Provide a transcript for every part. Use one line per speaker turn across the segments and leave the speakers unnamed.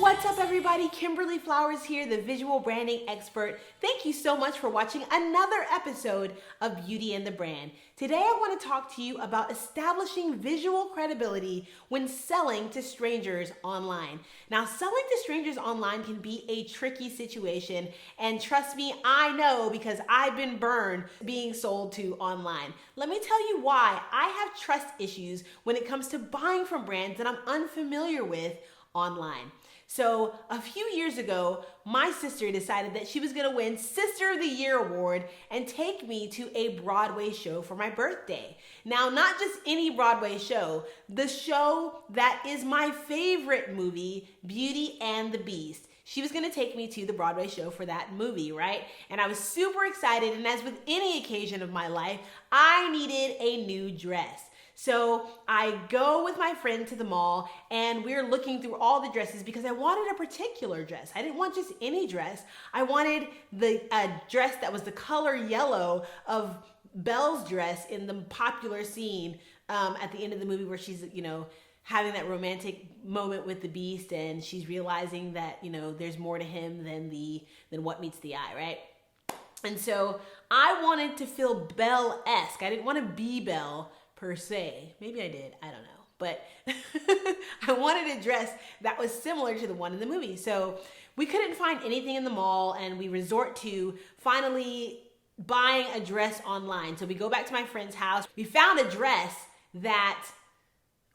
What's up, everybody? Kimberly Flowers here, the visual branding expert. Thank you so much for watching another episode of Beauty and the Brand. Today I want to talk to you about establishing visual credibility when selling to strangers online. Now, selling to strangers online can be a tricky situation, and trust me, I know because I've been burned being sold to online. Let me tell you why I have trust issues when it comes to buying from brands that I'm unfamiliar with online. So a few years ago, my sister decided that she was going to win Sister of the Year award and take me to a Broadway show for my birthday. Now, not just any Broadway show, the show that is my favorite movie, Beauty and the Beast. She was going to take me to the Broadway show for that movie, right? And I was super excited, and as with any occasion of my life, I needed a new dress. So I go with my friend to the mall, and we're looking through all the dresses because I wanted a particular dress. I didn't want just any dress. I wanted a dress that was the color yellow of Belle's dress in the popular scene at the end of the movie where she's, having that romantic moment with the Beast, and she's realizing that, there's more to him than what meets the eye, right? And so I wanted to feel Belle-esque. I didn't want to be Belle per se. Maybe I did, I don't know. But I wanted a dress that was similar to the one in the movie. So we couldn't find anything in the mall, and we resort to finally buying a dress online. So we go back to my friend's house. We found a dress that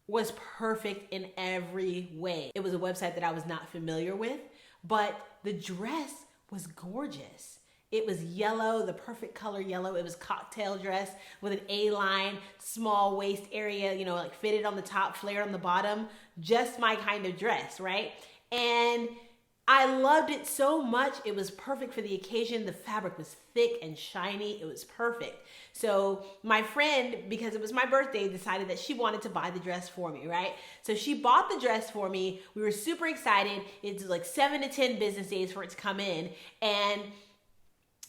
was perfect in every way. It was a website that I was not familiar with, but the dress was gorgeous. It was yellow, the perfect color yellow. It was cocktail dress with an A-line, small waist area, like fitted on the top, flared on the bottom. Just my kind of dress, right? And I loved it so much. It was perfect for the occasion. The fabric was thick and shiny. It was perfect. So my friend, because it was my birthday, decided that she wanted to buy the dress for me, right? So she bought the dress for me. We were super excited. It's like 7 to 10 business days for it to come in. And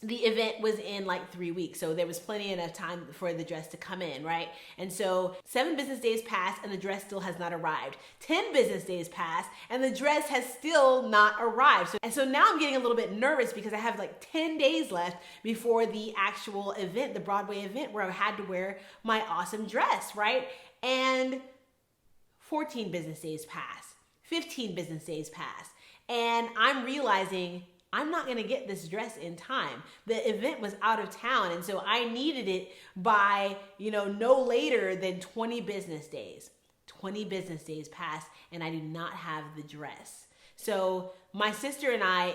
the event was in like 3 weeks, so there was plenty enough time for the dress to come in, right? And so 7 business days passed and the dress still has not arrived. 10 business days passed and the dress has still not arrived. So now I'm getting a little bit nervous because I have like 10 days left before the actual event, the Broadway event where I had to wear my awesome dress, right? And 14 business days pass, 15 business days pass, and I'm realizing I'm not gonna get this dress in time. The event was out of town, and so I needed it by, no later than 20 business days. 20 business days passed, and I do not have the dress. So my sister and I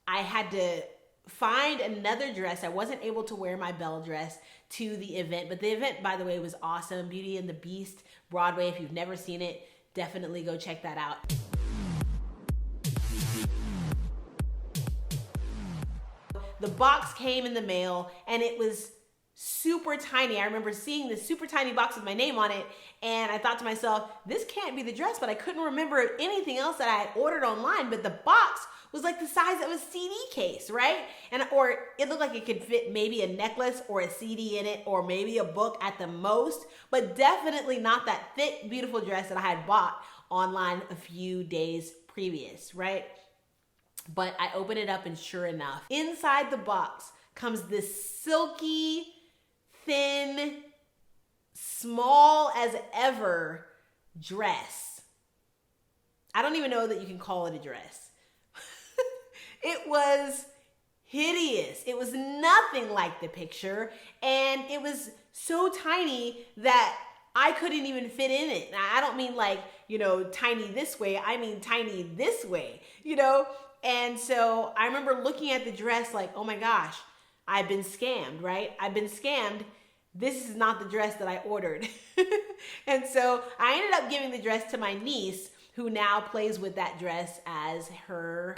I had to find another dress. I wasn't able to wear my Belle dress to the event, but the event, by the way, was awesome. Beauty and the Beast, Broadway. If you've never seen it, definitely go check that out. The box came in the mail and it was super tiny. I remember seeing this super tiny box with my name on it, and I thought to myself, this can't be the dress, but I couldn't remember anything else that I had ordered online, but the box was like the size of a CD case, right? Or it looked like it could fit maybe a necklace or a CD in it, or maybe a book at the most, but definitely not that thick, beautiful dress that I had bought online a few days previous, right? But I open it up, and sure enough, inside the box comes this silky, thin, small as ever dress. I don't even know that you can call it a dress. It was hideous. It was nothing like the picture, and it was so tiny that I couldn't even fit in it. Now, I don't mean like, tiny this way. I mean tiny this way, And so I remember looking at the dress like, oh my gosh, I've been scammed, right? I've been scammed. This is not the dress that I ordered. And so I ended up giving the dress to my niece, who now plays with that dress as her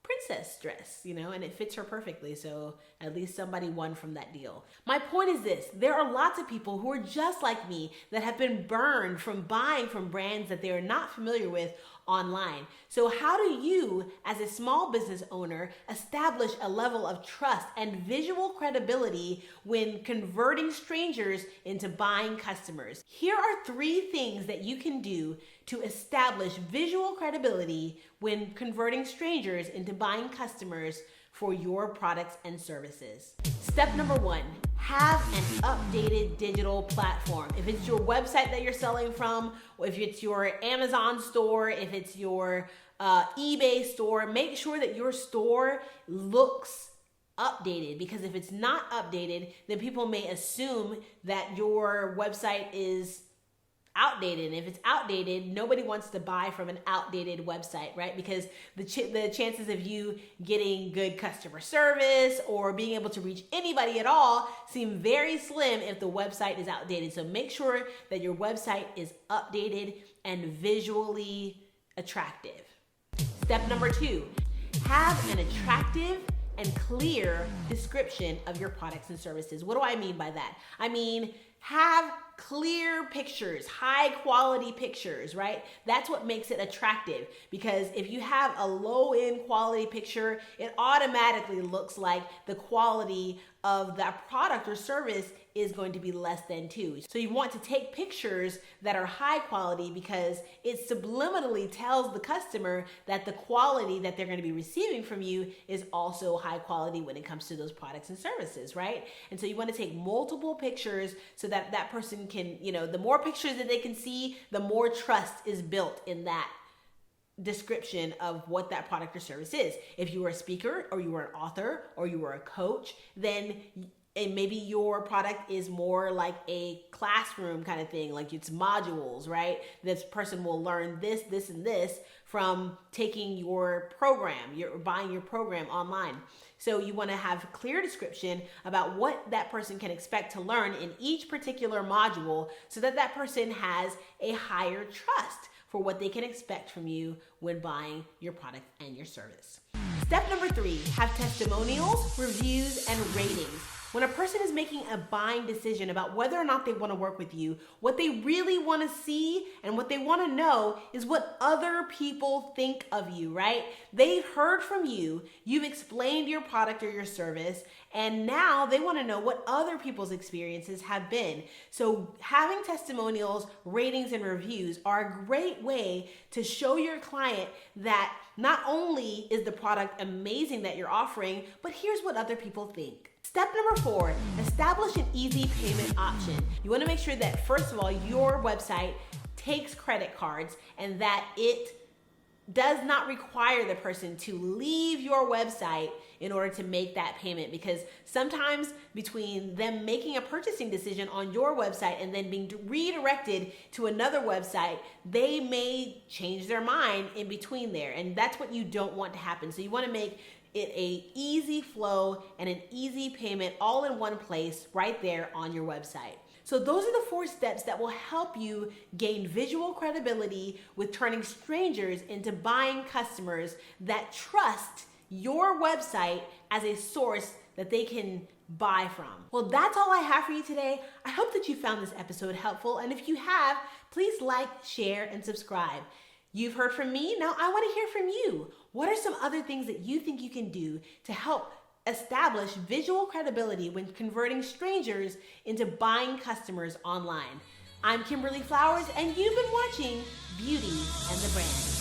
princess dress, and it fits her perfectly. So at least somebody won from that deal. My point is this: there are lots of people who are just like me that have been burned from buying from brands that they are not familiar with online. So how do you, as a small business owner, establish a level of trust and visual credibility when converting strangers into buying customers? Here are 3 things that you can do to establish visual credibility when converting strangers into buying customers for your products and services. Step number 1, have an updated digital platform. If it's your website that you're selling from, or if it's your Amazon store, if it's your eBay store, make sure that your store looks updated, because if it's not updated, then people may assume that your website is outdated. And if it's outdated, nobody wants to buy from an outdated website, right? Because the chances of you getting good customer service or being able to reach anybody at all seem very slim if the website is outdated. So make sure that your website is updated and visually attractive. Step number 2, have an attractive and clear description of your products and services. What do I mean by that? I mean, have clear pictures, high quality pictures, right? That's what makes it attractive, because if you have a low end quality picture, it automatically looks like the quality of that product or service is going to be less than too. So you want to take pictures that are high quality, because it subliminally tells the customer that the quality that they're going to be receiving from you is also high quality when it comes to those products and services, right? And so you want to take multiple pictures so that that person can, the more pictures that they can see, the more trust is built in that description of what that product or service is. If you were a speaker, or you were an author, or you were a coach, then maybe your product is more like a classroom kind of thing, like it's modules, right? This person will learn this, this, and this from taking your program, buying your program online. So you want to have a clear description about what that person can expect to learn in each particular module, so that that person has a higher trust for what they can expect from you when buying your product and your service. Step number 3, have testimonials, reviews, and ratings. When a person is making a buying decision about whether or not they want to work with you, what they really want to see and what they want to know is what other people think of you, right? They've heard from you, you've explained your product or your service, and now they want to know what other people's experiences have been. So having testimonials, ratings, and reviews are a great way to show your client that not only is the product amazing that you're offering, but here's what other people think. Step number 4, establish an easy payment option. You want to make sure that, first of all, your website takes credit cards and that it does not require the person to leave your website in order to make that payment, because sometimes between them making a purchasing decision on your website and then being redirected to another website, they may change their mind in between there, and that's what you don't want to happen. So you want to make it a easy flow and an easy payment all in one place right there on your website. So those are the 4 steps that will help you gain visual credibility with turning strangers into buying customers that trust your website as a source that they can buy from. Well, that's all I have for you today. I hope that you found this episode helpful, and if you have, please like, share, and subscribe. You've heard from me, now I want to hear from you. What are some other things that you think you can do to help establish visual credibility when converting strangers into buying customers online? I'm Kimberly Flowers, and you've been watching Beauty and the Brand.